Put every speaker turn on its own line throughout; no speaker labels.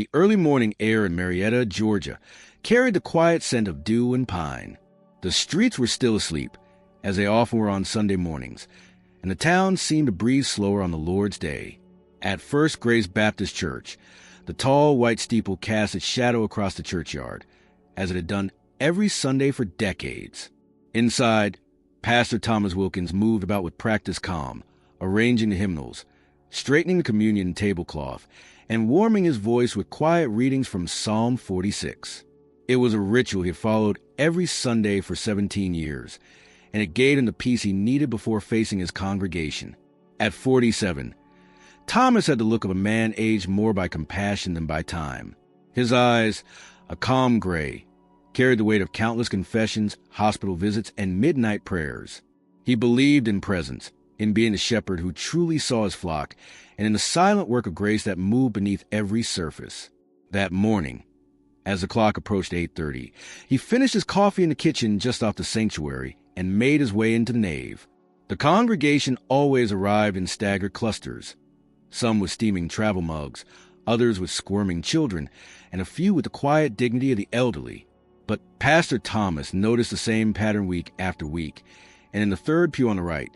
The early morning air in Marietta, Georgia, carried the quiet scent of dew and pine. The streets were still asleep, as they often were on Sunday mornings, and the town seemed to breathe slower on the Lord's Day. At First Grace Baptist Church, the tall white steeple cast its shadow across the churchyard, as it had done every Sunday for decades. Inside, Pastor Thomas Wilkins moved about with practiced calm, arranging the hymnals, straightening the communion tablecloth, and warming his voice with quiet readings from Psalm 46. It was a ritual he had followed every Sunday for 17 years, and it gave him the peace he needed before facing his congregation. At 47, Thomas had the look of a man aged more by compassion than by time. His eyes, a calm gray, carried the weight of countless confessions, hospital visits, and midnight prayers. He believed in presence, in being the shepherd who truly saw his flock, and in the silent work of grace that moved beneath every surface. That morning, as the clock approached 8:30, he finished his coffee in the kitchen just off the sanctuary and made his way into the nave. The congregation always arrived in staggered clusters, some with steaming travel mugs, others with squirming children, and a few with the quiet dignity of the elderly. But Pastor Thomas noticed the same pattern week after week, and in the third pew on the right,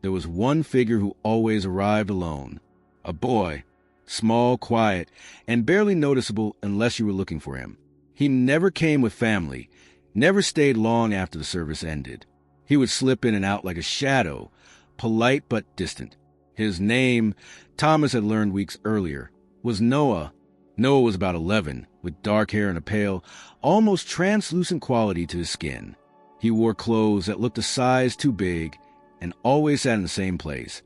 there was one figure who always arrived alone. A boy, small, quiet, and barely noticeable unless you were looking for him. He never came with family, never stayed long after the service ended. He would slip in and out like a shadow, polite but distant. His name, Thomas had learned weeks earlier, was Noah. Noah was about 11, with dark hair and a pale, almost translucent quality to his skin. He wore clothes that looked a size too big and always sat in the same place,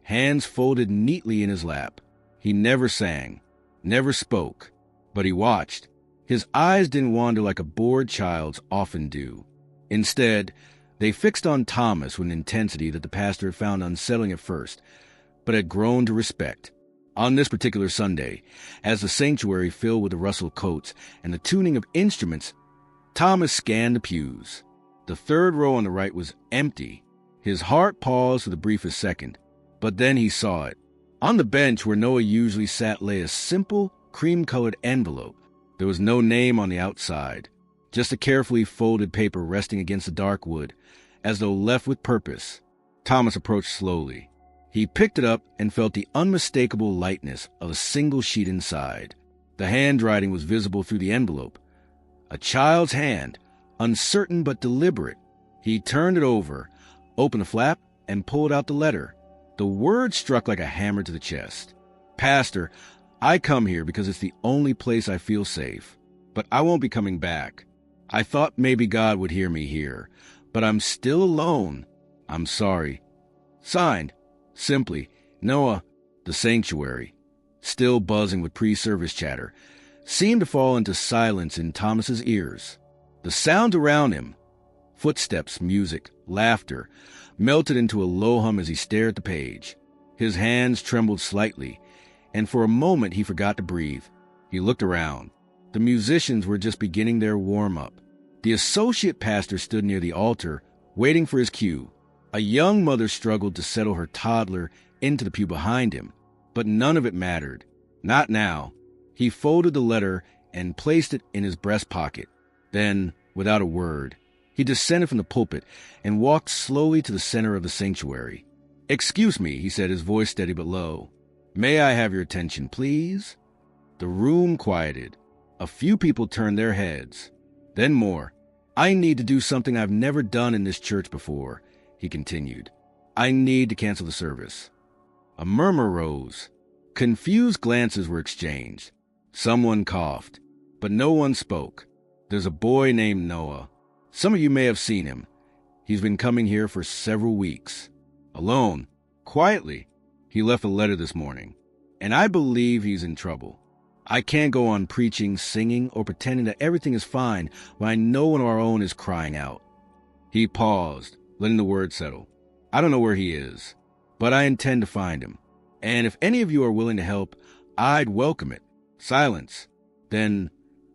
hands folded neatly in his lap. He never sang, never spoke, but he watched. His eyes didn't wander like a bored child's often do. Instead, they fixed on Thomas with an intensity that the pastor had found unsettling at first, but had grown to respect. On this particular Sunday, as the sanctuary filled with the rustle of coats and the tuning of instruments, Thomas scanned the pews. The third row on the right was empty. His heart paused for the briefest second, but then he saw it. On the bench where Noah usually sat lay a simple, cream-colored envelope. There was no name on the outside, just a carefully folded paper resting against the dark wood, as though left with purpose. Thomas approached slowly. He picked it up and felt the unmistakable lightness of a single sheet inside. The handwriting was visible through the envelope. A child's hand, uncertain but deliberate. He turned it over, opened the flap, and pulled out the letter. The word struck like a hammer to the chest. "Pastor, I come here because it's the only place I feel safe. But I won't be coming back. I thought maybe God would hear me here, but I'm still alone. I'm sorry." Signed, simply, Noah. The sanctuary, still buzzing with pre-service chatter, seemed to fall into silence in Thomas's ears. The sound around him, footsteps, music, laughter, melted into a low hum as he stared at the page. His hands trembled slightly, and for a moment he forgot to breathe. He looked around. The musicians were just beginning their warm-up. The associate pastor stood near the altar, waiting for his cue. A young mother struggled to settle her toddler into the pew behind him, but none of it mattered. Not now. He folded the letter and placed it in his breast pocket. Then, without a word, he descended from the pulpit and walked slowly to the center of the sanctuary. "Excuse me," he said, his voice steady but low. "May I have your attention, please?" The room quieted. A few people turned their heads. Then more. "I need to do something I've never done in this church before," he continued. "I need to cancel the service." A murmur rose. Confused glances were exchanged. Someone coughed, but no one spoke. "There's a boy named Noah. Some of you may have seen him. He's been coming here for several weeks. Alone, quietly. He left a letter this morning, and I believe he's in trouble. I can't go on preaching, singing, or pretending that everything is fine when I know one of our own is crying out." He paused, letting the words settle. "I don't know where he is, but I intend to find him. And if any of you are willing to help, I'd welcome it." Silence. Then,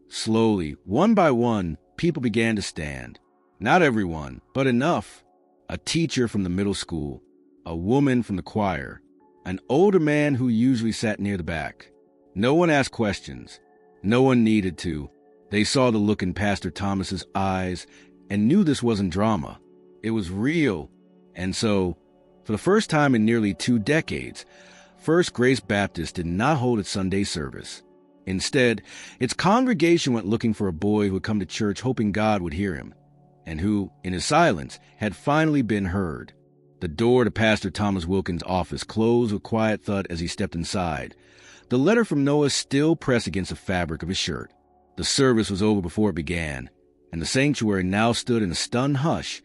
slowly, one by one, people began to stand. Not everyone, but enough. A teacher from the middle school, a woman from the choir, an older man who usually sat near the back. No one asked questions. No one needed to. They saw the look in Pastor Thomas's eyes and knew this wasn't drama. It was real. And so, for the first time in nearly 2 decades, First Grace Baptist did not hold its Sunday service. Instead, its congregation went looking for a boy who would come to church hoping God would hear him, and who, in his silence, had finally been heard. The door to Pastor Thomas Wilkins' office closed with a quiet thud as he stepped inside. The letter from Noah still pressed against the fabric of his shirt. The service was over before it began, and the sanctuary now stood in a stunned hush,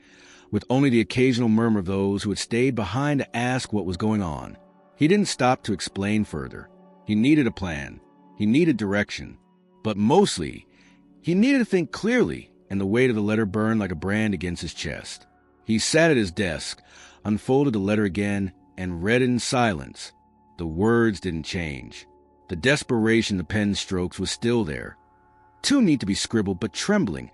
with only the occasional murmur of those who had stayed behind to ask what was going on. He didn't stop to explain further. He needed a plan. He needed direction. But mostly, he needed to think clearly, and the weight of the letter burned like a brand against his chest. He sat at his desk, unfolded the letter again, and read it in silence. The words didn't change. The desperation in the pen's strokes was still there. Too neat to be scribbled, but trembling,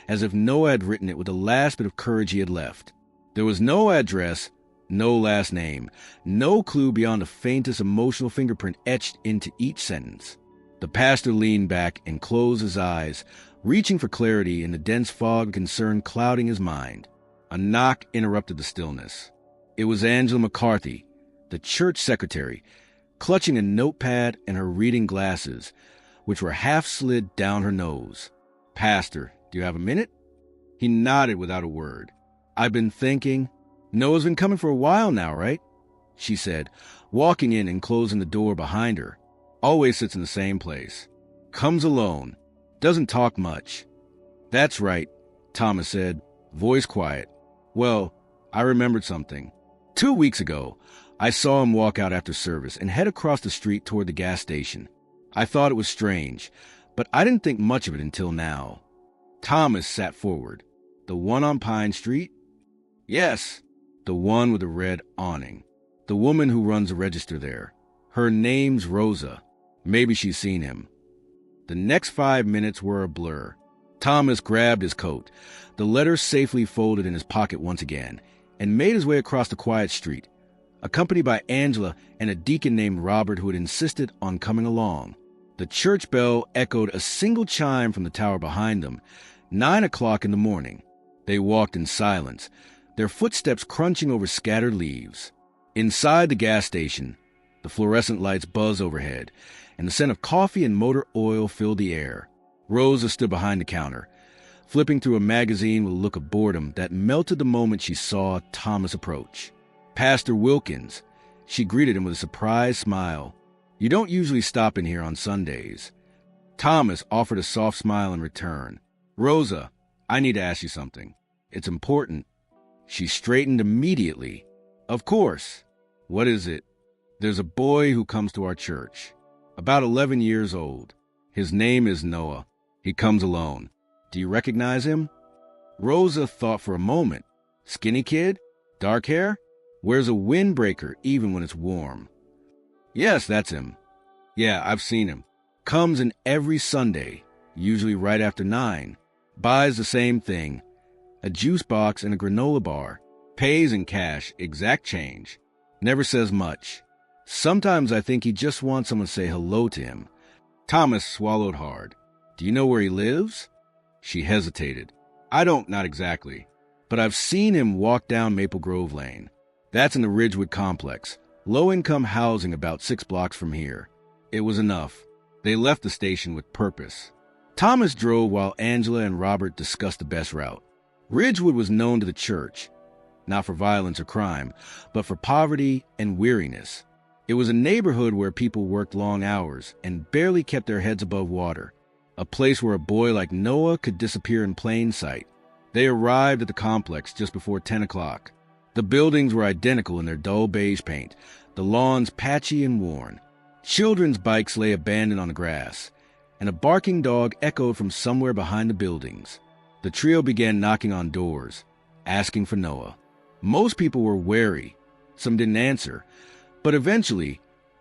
as if Noah had written it with the last bit of courage he had left. There was no address, no last name, no clue beyond the faintest emotional fingerprint etched into each sentence. The pastor leaned back and closed his eyes, reaching for clarity in the dense fog of concern clouding his mind. A knock interrupted the stillness. It was Angela McCarthy, the church secretary, clutching a notepad and her reading glasses, which were half slid down her nose. "Pastor, do you have a minute?" He nodded without a word. "I've been thinking. Noah's been coming for a while now, right?" she said, walking in and closing the door behind her. "Always sits in the same place. Comes alone. Doesn't talk much." "That's right," Thomas said, voice quiet. "Well, I remembered something. 2 weeks ago, I saw him walk out after service and head across the street toward the gas station. I thought it was strange, but I didn't think much of it until now." Thomas sat forward. "The one on Pine Street?" "Yes, the one with the red awning. The woman who runs the register there. Her name's Rosa. Maybe she's seen him." The next 5 minutes were a blur. Thomas grabbed his coat, the letter safely folded in his pocket once again, and made his way across the quiet street, accompanied by Angela and a deacon named Robert who had insisted on coming along. The church bell echoed a single chime from the tower behind them, 9 o'clock in the morning. They walked in silence, their footsteps crunching over scattered leaves. Inside the gas station, the fluorescent lights buzzed overhead, and the scent of coffee and motor oil filled the air. Rosa stood behind the counter, flipping through a magazine with a look of boredom that melted the moment she saw Thomas approach. "Pastor Wilkins," she greeted him with a surprised smile. "You don't usually stop in here on Sundays." Thomas offered a soft smile in return. "Rosa, I need to ask you something. It's important." She straightened immediately. "Of course. What is it?" "There's a boy who comes to our church. About 11 years old. His name is Noah. He comes alone. Do you recognize him?" Rosa thought for a moment. "Skinny kid? Dark hair? Wears a windbreaker even when it's warm." "Yes, that's him. Yeah, I've seen him. Comes in every Sunday, usually right after 9. Buys the same thing, a juice box and a granola bar. Pays in cash, exact change. Never says much. Sometimes I think he just wants someone to say hello to him." Thomas swallowed hard. "Do you know where he lives?" She hesitated. Not exactly. But I've seen him walk down Maple Grove Lane. That's in the Ridgewood complex. Low-income housing about 6 blocks from here." It was enough. They left the station with purpose. Thomas drove while Angela and Robert discussed the best route. Ridgewood was known to the church, not for violence or crime, but for poverty and weariness. It was a neighborhood where people worked long hours and barely kept their heads above water, a place where a boy like Noah could disappear in plain sight. They arrived at the complex just before 10 o'clock. The buildings were identical in their dull beige paint, the lawns patchy and worn. Children's bikes lay abandoned on the grass, and a barking dog echoed from somewhere behind the buildings. The trio began knocking on doors, asking for Noah. Most people were wary. Some didn't answer, but eventually,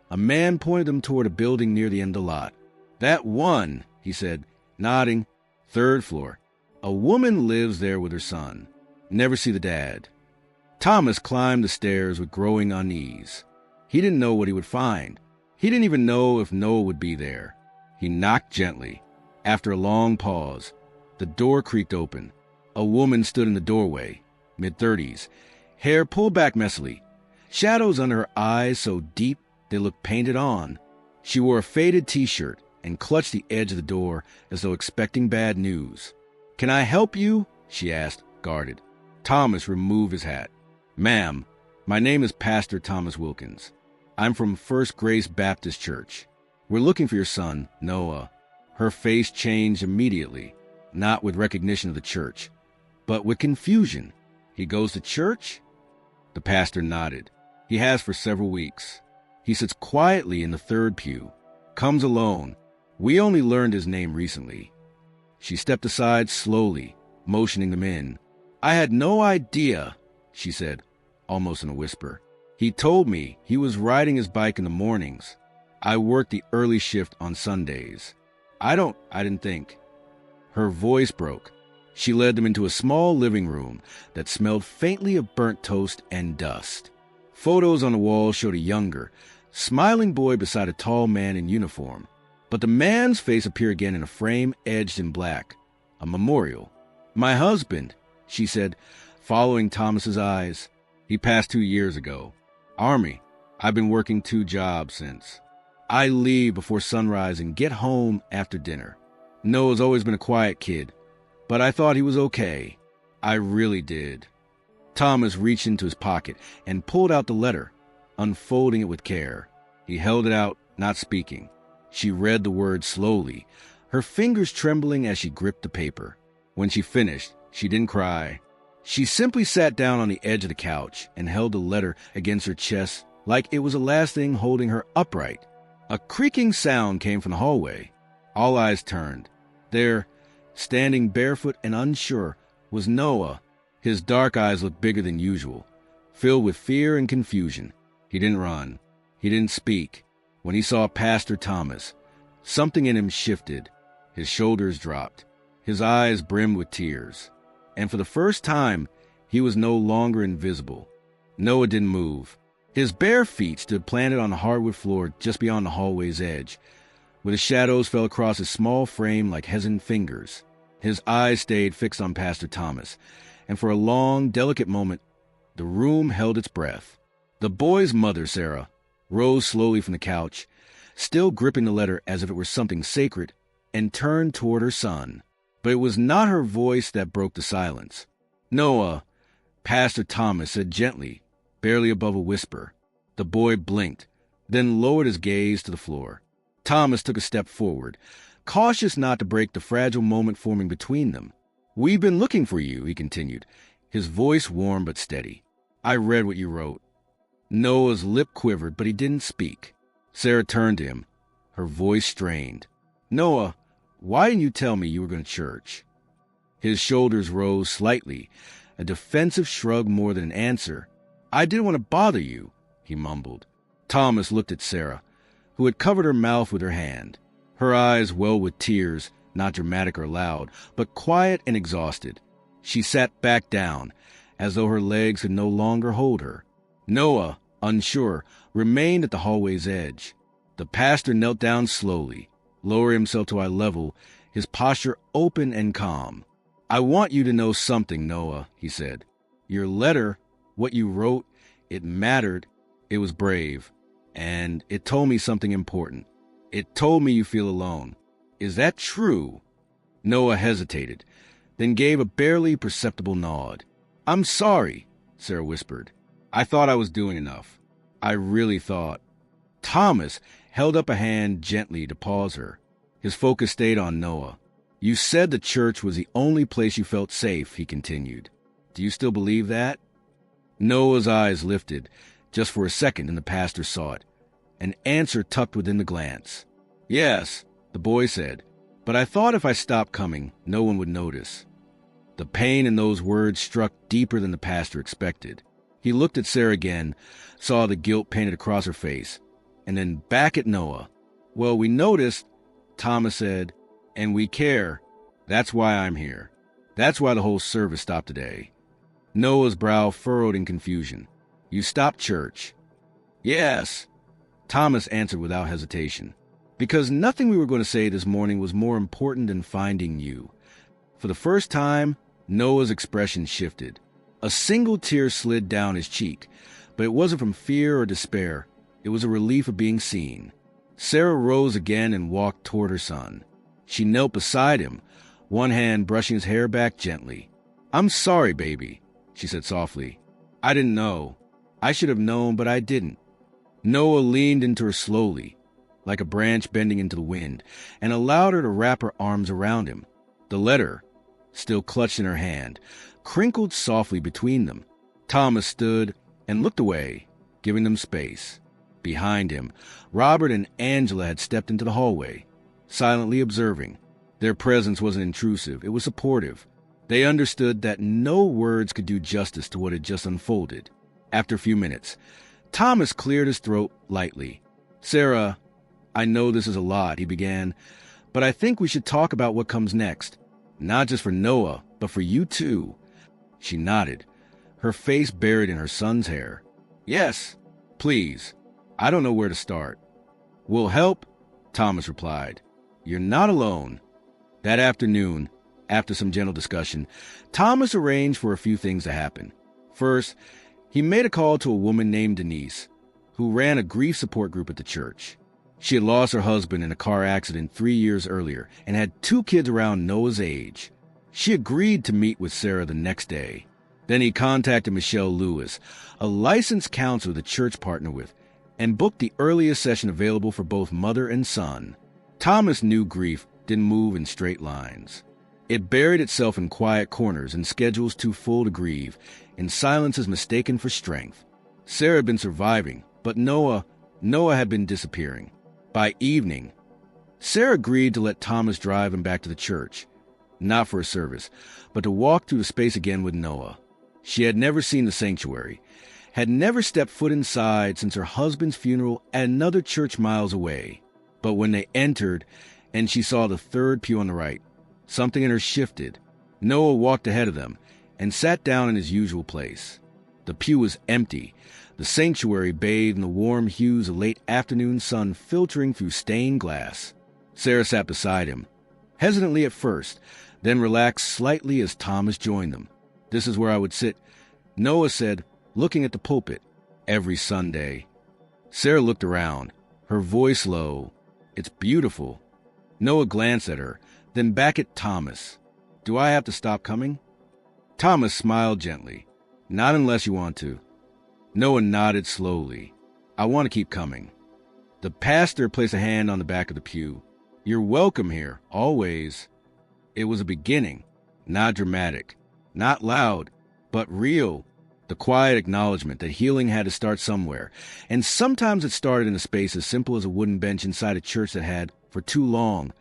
a man pointed them toward a building near the end of the lot. "That one," he said, nodding. "3rd floor. A woman lives there with her son. Never see the dad." Thomas climbed the stairs with growing unease. He didn't know what he would find. He didn't even know if Noah would be there. He knocked gently. After a long pause, the door creaked open. A woman stood in the doorway, mid-30s, hair pulled back messily, shadows under her eyes so deep they looked painted on. She wore a faded T-shirt and clutched the edge of the door as though expecting bad news. "Can I help you?" she asked, guarded. Thomas removed his hat. "Ma'am, my name is Pastor Thomas Wilkins. I'm from First Grace Baptist Church. We're looking for your son, Noah." Her face changed immediately, not with recognition of the church, but with confusion. "He goes to church?" The pastor nodded. "He has for several weeks. He sits quietly in the third pew. Comes alone. We only learned his name recently." She stepped aside slowly, motioning them in. "I had no idea," she said, almost in a whisper. "He told me he was riding his bike in the mornings. I worked the early shift on Sundays. I didn't think." Her voice broke. She led them into a small living room that smelled faintly of burnt toast and dust. Photos on the wall showed a younger, smiling boy beside a tall man in uniform. But the man's face appeared again in a frame edged in black, a memorial. "My husband," she said, following Thomas's eyes. "He passed 2 years ago. Army. I've been working 2 jobs since. I leave before sunrise and get home after dinner. Noah's always been a quiet kid, but I thought he was okay. I really did." Thomas reached into his pocket and pulled out the letter, unfolding it with care. He held it out, not speaking. She read the words slowly, her fingers trembling as she gripped the paper. When she finished, she didn't cry. She simply sat down on the edge of the couch and held the letter against her chest like it was the last thing holding her upright. A creaking sound came from the hallway. All eyes turned. There, standing barefoot and unsure, was Noah. His dark eyes looked bigger than usual, filled with fear and confusion. He didn't run. He didn't speak. When he saw Pastor Thomas, something in him shifted. His shoulders dropped. His eyes brimmed with tears. And for the first time, he was no longer invisible. Noah didn't move. His bare feet stood planted on the hardwood floor just beyond the hallway's edge, where the shadows fell across his small frame like hesitant fingers. His eyes stayed fixed on Pastor Thomas, and for a long, delicate moment, the room held its breath. The boy's mother, Sarah, rose slowly from the couch, still gripping the letter as if it were something sacred, and turned toward her son. But it was not her voice that broke the silence. "Noah," Pastor Thomas said gently, barely above a whisper. The boy blinked, then lowered his gaze to the floor. Thomas took a step forward, cautious not to break the fragile moment forming between them. "We've been looking for you," he continued, his voice warm but steady. "I read what you wrote." Noah's lip quivered, but he didn't speak. Sarah turned to him, her voice strained. "Noah, why didn't you tell me you were going to church?" His shoulders rose slightly, a defensive shrug more than an answer. "I didn't want to bother you," he mumbled. Thomas looked at Sarah, who had covered her mouth with her hand. Her eyes welled with tears, not dramatic or loud, but quiet and exhausted. She sat back down, as though her legs could no longer hold her. Noah, unsure, remained at the hallway's edge. The pastor knelt down slowly, lowering himself to eye level, his posture open and calm. "I want you to know something, Noah," he said. "Your letter, what you wrote, it mattered. It was brave. And it told me something important. It told me you feel alone. Is that true?" Noah hesitated, then gave a barely perceptible nod. "I'm sorry," Sarah whispered. "I thought I was doing enough. I really thought." Thomas held up a hand gently to pause her. His focus stayed on Noah. "You said the church was the only place you felt safe," he continued. "Do you still believe that?" Noah's eyes lifted, just for a second, and the pastor saw it. An answer tucked within the glance. "Yes," the boy said, "but I thought if I stopped coming, no one would notice." The pain in those words struck deeper than the pastor expected. He looked at Sarah again, saw the guilt painted across her face, and then back at Noah. "Well, we noticed," Thomas said, "and we care. That's why I'm here. That's why the whole service stopped today." Noah's brow furrowed in confusion. "You stopped church?" "Yes," Thomas answered without hesitation. Because nothing we were going to say this morning was more important than finding you. For the first time, Noah's expression shifted. A single tear slid down his cheek, but it wasn't from fear or despair. It was a relief of being seen. Sarah rose again and walked toward her son. She knelt beside him, one hand brushing his hair back gently. "I'm sorry, baby," she said softly. "I didn't know. I should have known, but I didn't." Noah leaned into her slowly, like a branch bending into the wind, and allowed her to wrap her arms around him. The letter, still clutched in her hand, crinkled softly between them. Thomas stood and looked away, giving them space. Behind him, Robert and Angela had stepped into the hallway, silently observing. Their presence wasn't intrusive, it was supportive. They understood that no words could do justice to what had just unfolded. After a few minutes, Thomas cleared his throat lightly. "Sarah, I know this is a lot," he began, "but I think we should talk about what comes next. Not just for Noah, but for you too." She nodded, her face buried in her son's hair. "Yes, please. I don't know where to start." "We'll help," Thomas replied. "You're not alone." That afternoon, after some gentle discussion, Thomas arranged for a few things to happen. First, he made a call to a woman named Denise, who ran a grief support group at the church. She had lost her husband in a car accident 3 years earlier and had 2 kids around Noah's age. She agreed to meet with Sarah the next day. Then he contacted Michelle Lewis, a licensed counselor the church partnered with, and booked the earliest session available for both mother and son. Thomas knew grief didn't move in straight lines. It buried itself in quiet corners and schedules too full to grieve, in silences mistaken for strength. Sarah had been surviving, but Noah had been disappearing. By evening, Sarah agreed to let Thomas drive him back to the church, not for a service, but to walk through the space again with Noah. She had never seen the sanctuary, had never stepped foot inside since her husband's funeral at another church miles away. But when they entered and she saw the third pew on the right, something in her shifted. Noah walked ahead of them and sat down in his usual place. The pew was empty, the sanctuary bathed in the warm hues of late afternoon sun filtering through stained glass. Sarah sat beside him, hesitantly at first, then relaxed slightly as Thomas joined them. "This is where I would sit," Noah said, looking at the pulpit, "every Sunday." Sarah looked around, her voice low. "It's beautiful." Noah glanced at her, then back at Thomas. "Do I have to stop coming?" Thomas smiled gently. "Not unless you want to." Noah nodded slowly. "I want to keep coming." The pastor placed a hand on the back of the pew. "You're welcome here, always." It was a beginning, not dramatic, not loud, but real. The quiet acknowledgement that healing had to start somewhere, and sometimes it started in a space as simple as a wooden bench inside a church that had, for too long,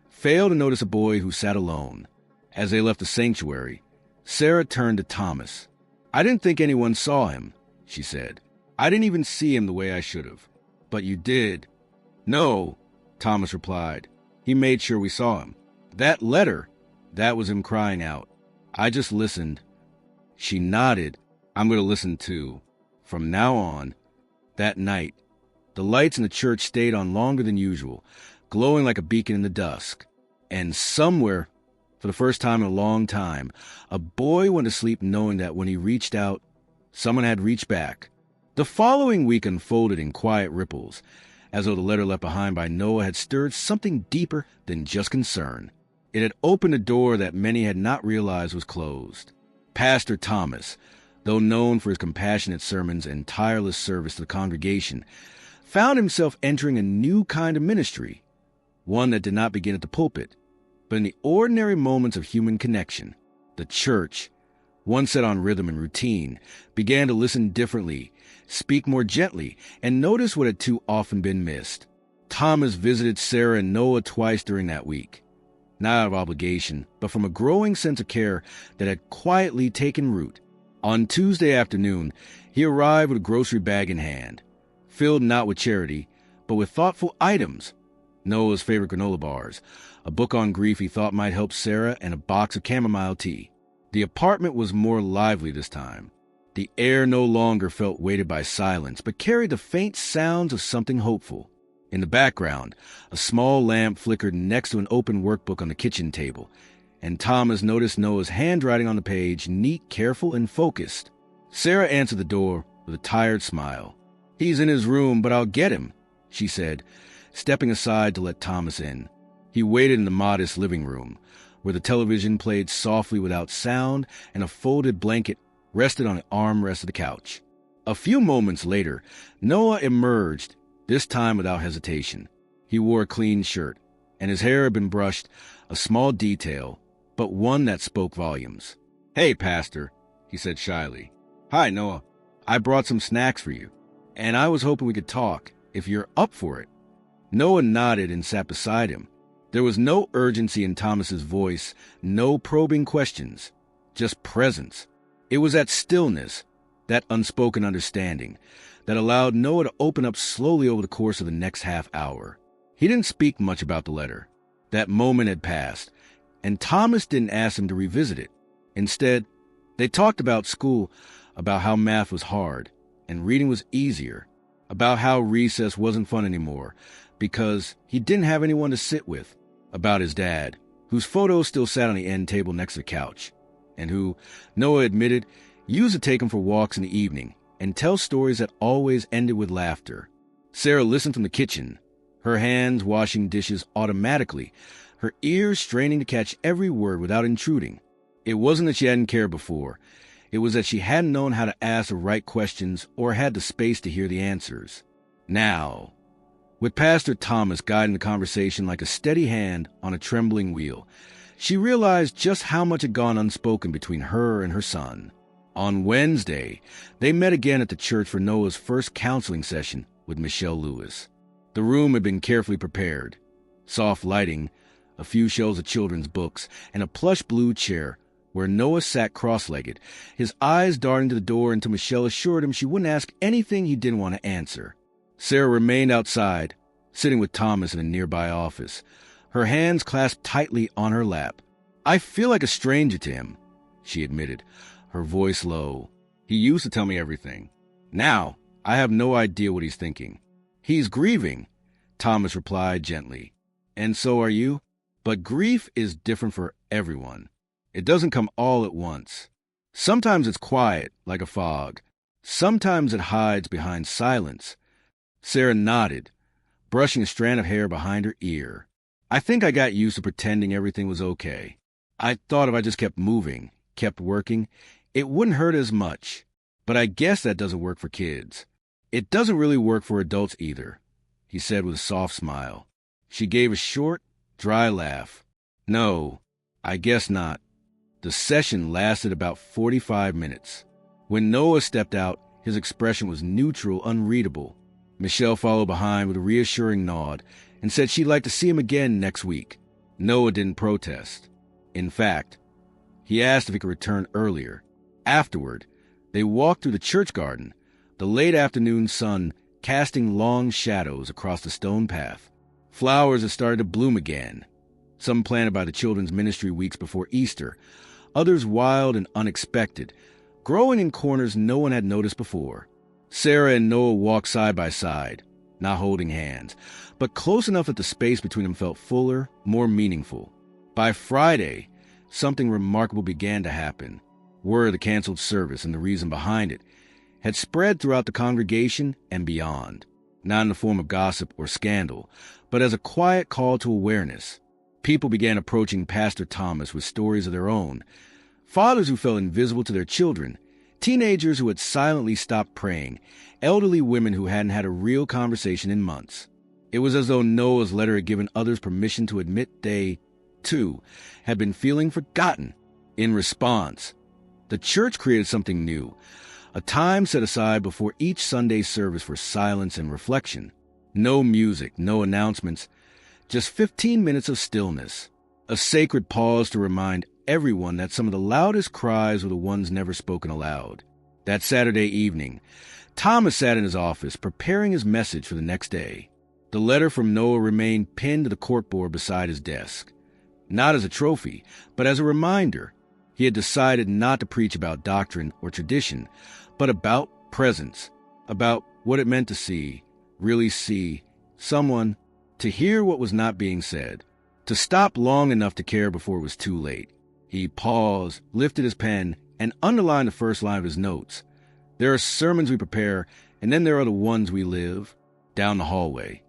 failed to notice a boy who sat alone. As they left the sanctuary, Sarah turned to Thomas. "I didn't think anyone saw him," she said. "I didn't even see him the way I should have." "But you did." "No," Thomas replied. "He made sure we saw him. That letter, that was him crying out. I just listened." She nodded. "I'm going to listen too. From now on." That night, the lights in the church stayed on longer than usual, glowing like a beacon in the dusk. And somewhere, for the first time in a long time, a boy went to sleep knowing that when he reached out, someone had reached back. The following week unfolded in quiet ripples, as though the letter left behind by Noah had stirred something deeper than just concern. It had opened a door that many had not realized was closed. Pastor Thomas, though known for his compassionate sermons and tireless service to the congregation, found himself entering a new kind of ministry, one that did not begin at the pulpit, but in the ordinary moments of human connection. The church, once set on rhythm and routine, began to listen differently, speak more gently, and notice what had too often been missed. Thomas visited Sarah and Noah twice during that week, not out of obligation, but from a growing sense of care that had quietly taken root. On Tuesday afternoon, he arrived with a grocery bag in hand, filled not with charity, but with thoughtful items. Noah's favorite granola bars, a book on grief he thought might help Sarah, and a box of chamomile tea. The apartment was more lively this time. The air no longer felt weighted by silence, but carried the faint sounds of something hopeful. In the background, a small lamp flickered next to an open workbook on the kitchen table, and Thomas noticed Noah's handwriting on the page, neat, careful, and focused. Sarah answered the door with a tired smile. "He's in his room, but I'll get him," she said, stepping aside to let Thomas in. He waited in the modest living room, where the television played softly without sound and a folded blanket rested on an armrest of the couch. A few moments later, Noah emerged, this time without hesitation. He wore a clean shirt, and his hair had been brushed, a small detail, but one that spoke volumes. "Hey, Pastor," he said shyly. "Hi, Noah. I brought some snacks for you, and I was hoping we could talk, if you're up for it." Noah nodded and sat beside him. There was no urgency in Thomas's voice, no probing questions, just presence. It was that stillness, that unspoken understanding, that allowed Noah to open up slowly over the course of the next half hour. He didn't speak much about the letter. That moment had passed, and Thomas didn't ask him to revisit it. Instead, they talked about school, about how math was hard and reading was easier, about how recess wasn't fun anymore because he didn't have anyone to sit with, about his dad, whose photo still sat on the end table next to the couch, and who, Noah admitted, used to take him for walks in the evening and tell stories that always ended with laughter. Sarah listened from the kitchen, her hands washing dishes automatically, her ears straining to catch every word without intruding. It wasn't that she hadn't cared before. It was that she hadn't known how to ask the right questions or had the space to hear the answers. Now, with Pastor Thomas guiding the conversation like a steady hand on a trembling wheel, she realized just how much had gone unspoken between her and her son. On Wednesday, they met again at the church for Noah's first counseling session with Michelle Lewis. The room had been carefully prepared. Soft lighting, a few shelves of children's books, and a plush blue chair where Noah sat cross-legged, his eyes darting to the door until Michelle assured him she wouldn't ask anything he didn't want to answer. Sarah remained outside, sitting with Thomas in a nearby office, her hands clasped tightly on her lap. "I feel like a stranger to him," she admitted, her voice low. "He used to tell me everything. Now, I have no idea what he's thinking." "He's grieving," Thomas replied gently. "And so are you. But grief is different for everyone. It doesn't come all at once. Sometimes it's quiet, like a fog. Sometimes it hides behind silence." Sarah nodded, brushing a strand of hair behind her ear. "I think I got used to pretending everything was okay. I thought if I just kept moving, kept working, it wouldn't hurt as much. But I guess that doesn't work for kids. It doesn't really work for adults either," he said with a soft smile. She gave a short, dry laugh. "No, I guess not." The session lasted about 45 minutes. When Noah stepped out, his expression was neutral, unreadable. Michelle followed behind with a reassuring nod and said she'd like to see him again next week. Noah didn't protest. In fact, he asked if he could return earlier. Afterward, they walked through the church garden, the late afternoon sun casting long shadows across the stone path. Flowers had started to bloom again, some planted by the children's ministry weeks before Easter, others wild and unexpected, growing in corners no one had noticed before. Sarah and Noah walked side by side, not holding hands, but close enough that the space between them felt fuller, more meaningful. By Friday, something remarkable began to happen. Word of the canceled service and the reason behind it had spread throughout the congregation and beyond, not in the form of gossip or scandal, but as a quiet call to awareness. People began approaching Pastor Thomas with stories of their own. Fathers who felt invisible to their children, teenagers who had silently stopped praying, elderly women who hadn't had a real conversation in months. It was as though Noah's letter had given others permission to admit they, too, had been feeling forgotten. In response, the church created something new, a time set aside before each Sunday service for silence and reflection. No music, no announcements, just 15 minutes of stillness, a sacred pause to remind everyone that some of the loudest cries were the ones never spoken aloud. That Saturday evening, Thomas sat in his office preparing his message for the next day. The letter from Noah remained pinned to the corkboard beside his desk. Not as a trophy, but as a reminder. He had decided not to preach about doctrine or tradition, but about presence, about what it meant to see, really see, someone, to hear what was not being said, to stop long enough to care before it was too late. He paused, lifted his pen, and underlined the first line of his notes. There are sermons we prepare, and then there are the ones we live. Down the hallway.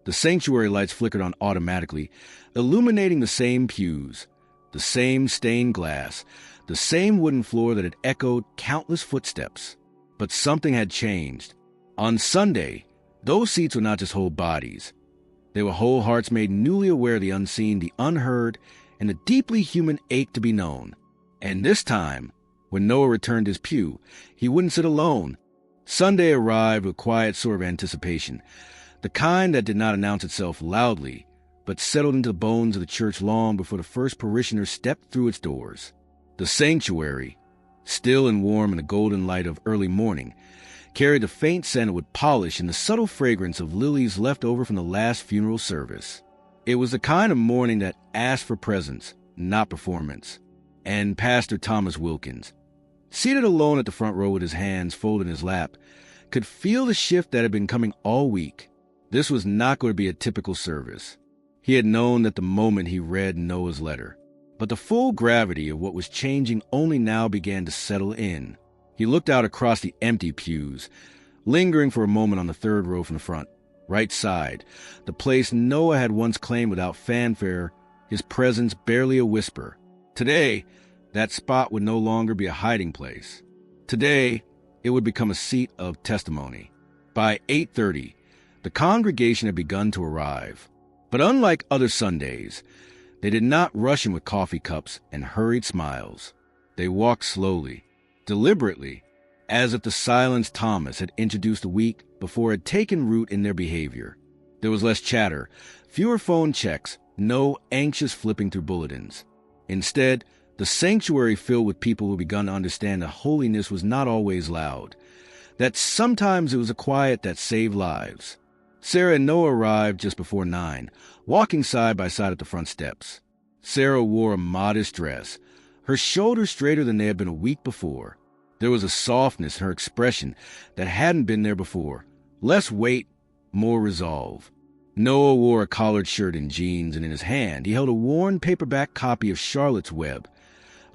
The sanctuary lights flickered on automatically, illuminating the same pews, the same stained glass, the same wooden floor that had echoed countless footsteps. But something had changed. On Sunday, those seats would not just hold bodies. They were whole hearts made newly aware of the unseen, the unheard, and the deeply human ache to be known. And this time, when Noah returned his pew, he wouldn't sit alone. Sunday arrived with quiet sort of anticipation, the kind that did not announce itself loudly, but settled into the bones of the church long before the first parishioner stepped through its doors. The sanctuary, still and warm in the golden light of early morning, carried the faint scent of wood polish and the subtle fragrance of lilies left over from the last funeral service. It was the kind of morning that asked for presence, not performance. And Pastor Thomas Wilkins, seated alone at the front row with his hands folded in his lap, could feel the shift that had been coming all week. This was not going to be a typical service. He had known that the moment he read Noah's letter, but the full gravity of what was changing only now began to settle in. He looked out across the empty pews, lingering for a moment on the third row from the front, right side, the place Noah had once claimed without fanfare, his presence barely a whisper. Today, that spot would no longer be a hiding place. Today, it would become a seat of testimony. By 8:30, the congregation had begun to arrive. But unlike other Sundays, they did not rush in with coffee cups and hurried smiles. They walked slowly, deliberately, as if the silence Thomas had introduced a week before had taken root in their behavior. There was less chatter, fewer phone checks, no anxious flipping through bulletins. Instead, the sanctuary filled with people who begun to understand that holiness was not always loud, that sometimes it was a quiet that saved lives. Sarah and Noah arrived just before 9, walking side by side at the front steps. Sarah wore a modest dress, her shoulders straighter than they had been a week before. There was a softness in her expression that hadn't been there before, less weight, more resolve. Noah wore a collared shirt and jeans, and in his hand he held a worn paperback copy of Charlotte's Web,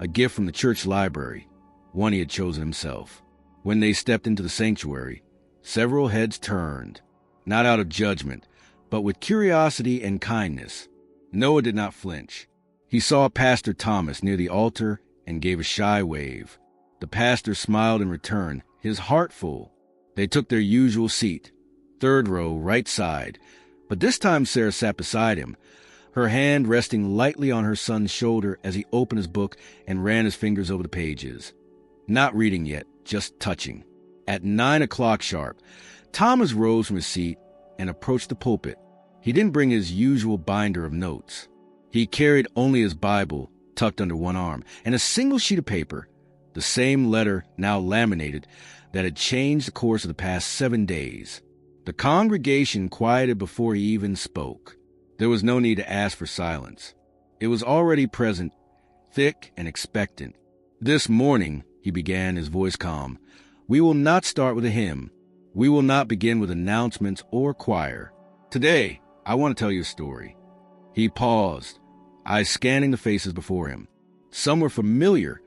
a gift from the church library, one he had chosen himself. When they stepped into the sanctuary, several heads turned, not out of judgment, but with curiosity and kindness. Noah did not flinch. He saw Pastor Thomas near the altar and gave a shy wave. The pastor smiled in return, his heart full. They took their usual seat, third row, right side, but this time Sarah sat beside him, her hand resting lightly on her son's shoulder as he opened his book and ran his fingers over the pages. Not reading yet, just touching. At 9 o'clock sharp, Thomas rose from his seat and approached the pulpit. He didn't bring his usual binder of notes. He carried only his Bible tucked under one arm and a single sheet of paper, the same letter now laminated that had changed the course of the past 7 days. The congregation quieted before he even spoke. There was no need to ask for silence. It was already present, thick and expectant. This morning, he began, his voice calm, we will not start with a hymn. We will not begin with announcements or choir. Today, I want to tell you a story. He paused, eyes scanning the faces before him. Some were familiar,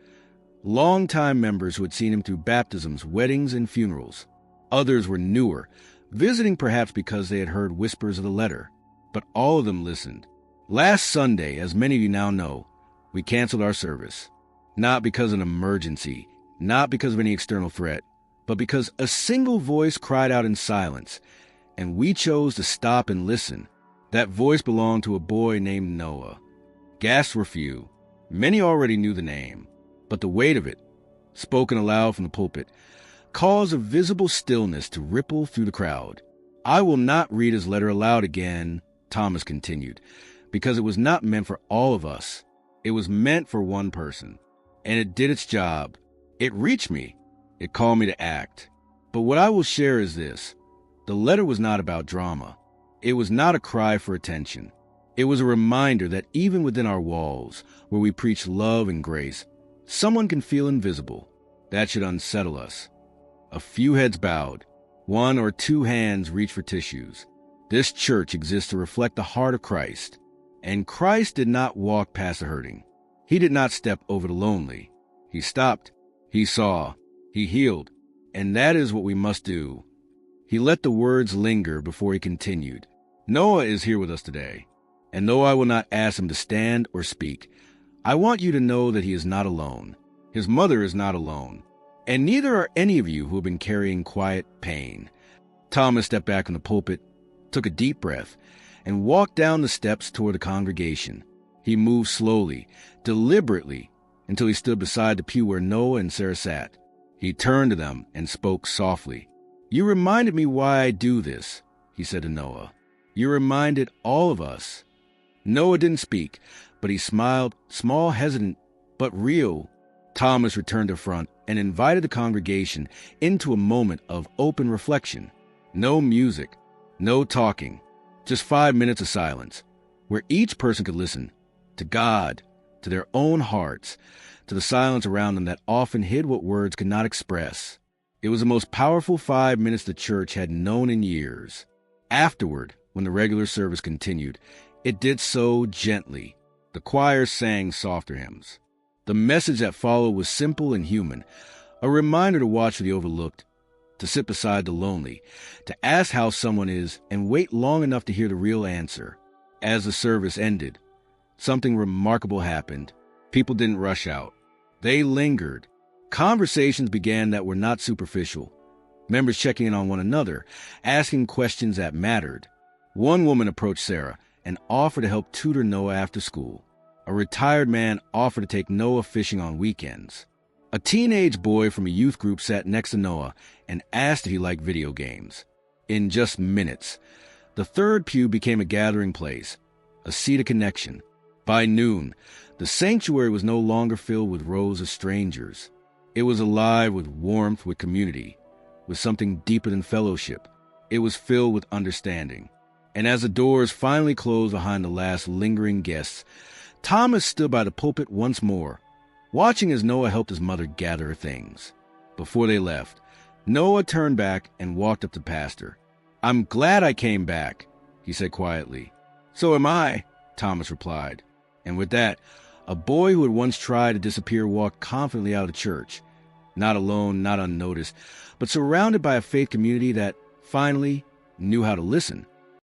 long-time members who had seen him through baptisms, weddings, and funerals. Others were newer, visiting perhaps because they had heard whispers of the letter. But all of them listened. Last Sunday, as many of you now know, we canceled our service. Not because of an emergency, not because of any external threat, but because a single voice cried out in silence, and we chose to stop and listen. That voice belonged to a boy named Noah. Gasps were few. Many already knew the name, but the weight of it, spoken aloud from the pulpit, caused a visible stillness to ripple through the crowd. I will not read his letter aloud again, Thomas continued, because it was not meant for all of us. It was meant for one person, and it did its job. It reached me. It called me to act. But what I will share is this. The letter was not about drama. It was not a cry for attention. It was a reminder that even within our walls, where we preach love and grace, someone can feel invisible. That should unsettle us. A few heads bowed. 1 or 2 hands reached for tissues. This church exists to reflect the heart of Christ. And Christ did not walk past the hurting. He did not step over the lonely. He stopped. He saw. He healed. And that is what we must do. He let the words linger before he continued. Noah is here with us today. And though I will not ask him to stand or speak, I want you to know that he is not alone. His mother is not alone. And neither are any of you who have been carrying quiet pain. Thomas stepped back from the pulpit, took a deep breath, and walked down the steps toward the congregation. He moved slowly, deliberately, until he stood beside the pew where Noah and Sarah sat. He turned to them and spoke softly. You reminded me why I do this, he said to Noah. You reminded all of us. Noah didn't speak, but he smiled, small, hesitant, but real. Thomas returned to front and invited the congregation into a moment of open reflection. No music, no talking, just 5 minutes of silence, where each person could listen to God, to their own hearts, to the silence around them that often hid what words could not express. It was the most powerful 5 minutes the church had known in years. Afterward, when the regular service continued, it did so gently. The choir sang softer hymns. The message that followed was simple and human, a reminder to watch for the overlooked, to sit beside the lonely, to ask how someone is and wait long enough to hear the real answer. As the service ended, something remarkable happened. People didn't rush out. They lingered. Conversations began that were not superficial. Members checking in on one another, asking questions that mattered. One woman approached Sarah and offered to help tutor Noah after school. A retired man offered to take Noah fishing on weekends. A teenage boy from a youth group sat next to Noah and asked if he liked video games. In just minutes, the third pew became a gathering place, a seat of connection. By noon, the sanctuary was no longer filled with rows of strangers. It was alive with warmth, with community, with something deeper than fellowship. It was filled with understanding. And as the doors finally closed behind the last lingering guests, Thomas stood by the pulpit once more, watching as Noah helped his mother gather her things. Before they left, Noah turned back and walked up to the pastor. I'm glad I came back, he said quietly. So am I, Thomas replied. And with that, a boy who had once tried to disappear walked confidently out of church, not alone, not unnoticed, but surrounded by a faith community that finally knew how to listen.